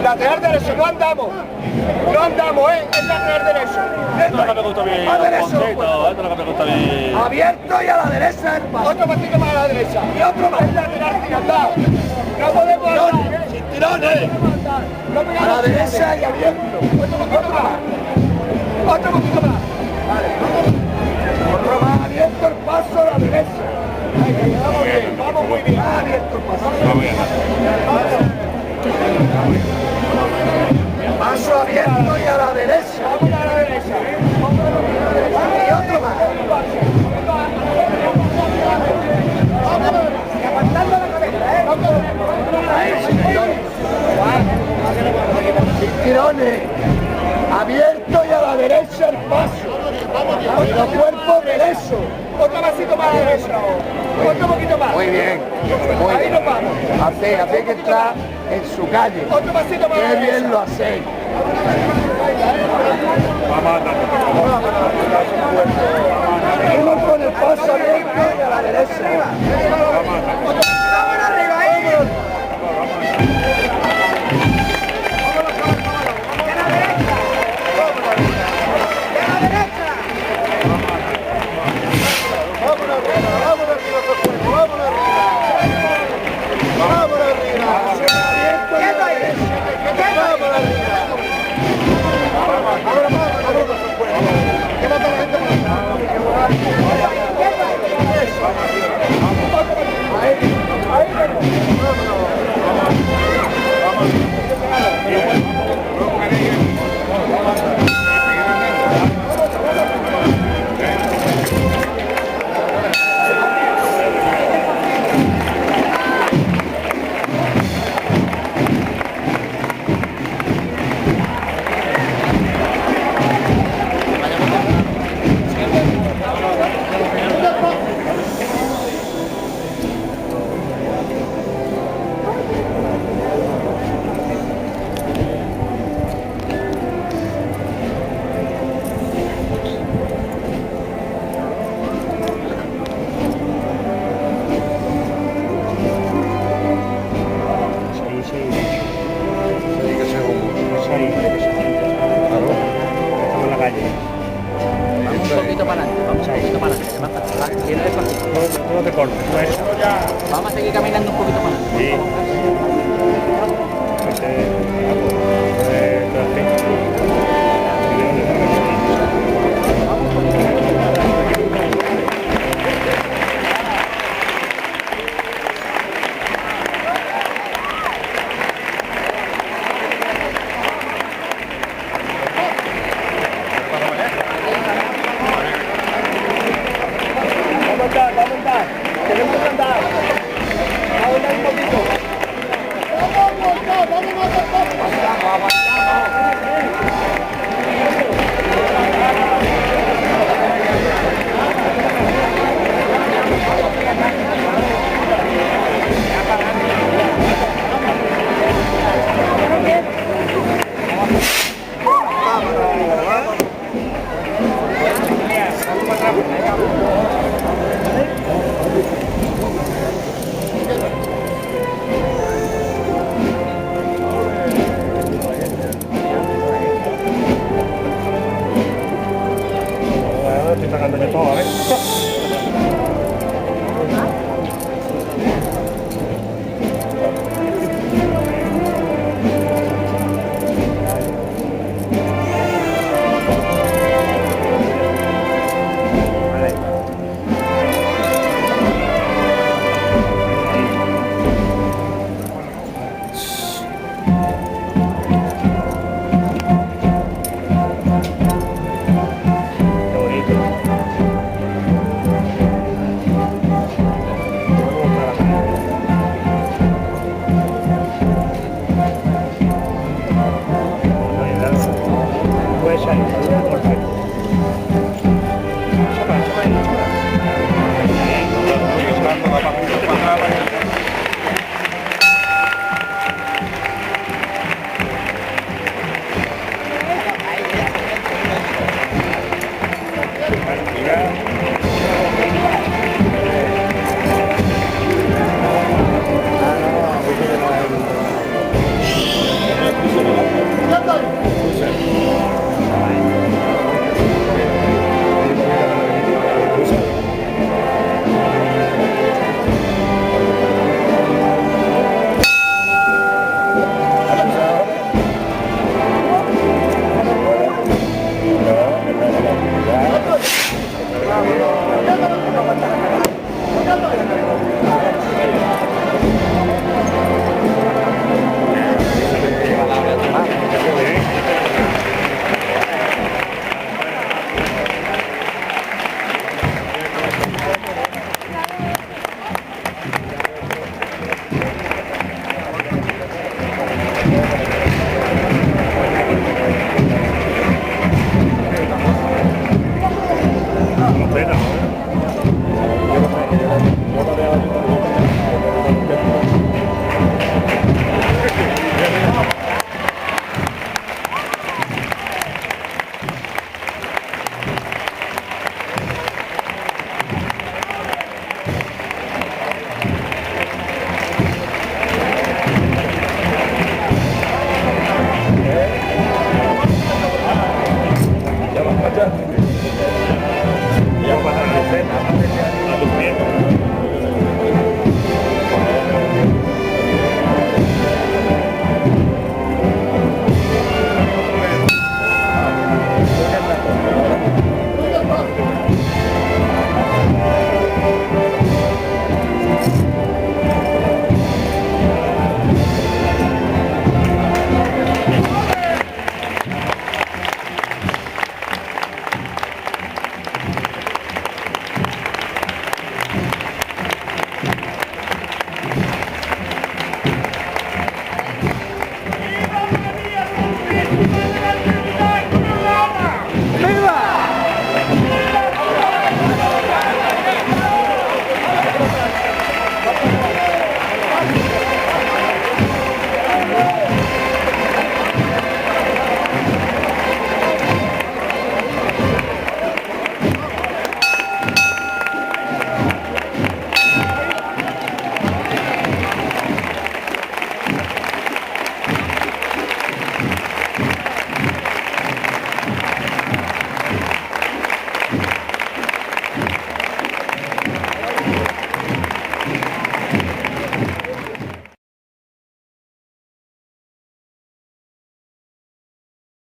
Lateral derecho, no andamos. No andamos, es lateral derecho. Esto es lo que me gusta a mí, esto es lo que me gusta a mí. Abierto y a la derecha el paso. Otro pasito más a la derecha. Y otro más. Es lateral tirandado. No podemos andar. Sin tirones. A la derecha y abierto. Otro poquito más. Otro poquito más. Vale. Otro más abierto el paso a la derecha. Vamos bien, vamos muy bien. Abierto el paso. Paso abierto y a la derecha. Vamos a la derecha. Y otro más. Levantando la cabeza, Ahí, sin tirones. Sin tirones. Abierto y a la derecha el paso. Con los cuerpos derechos. Otro pasito más a la derecha. Otro poquito más. Muy bien. Ahí nos vamos. Hace que entrar en su calle. Otro pasito más a la Qué derecha. bien lo hacéis. Seguimos con el paso abierto y a la derecha. ¡Vamos arriba ahí! Vamos a seguir caminando un poquito más. Sí.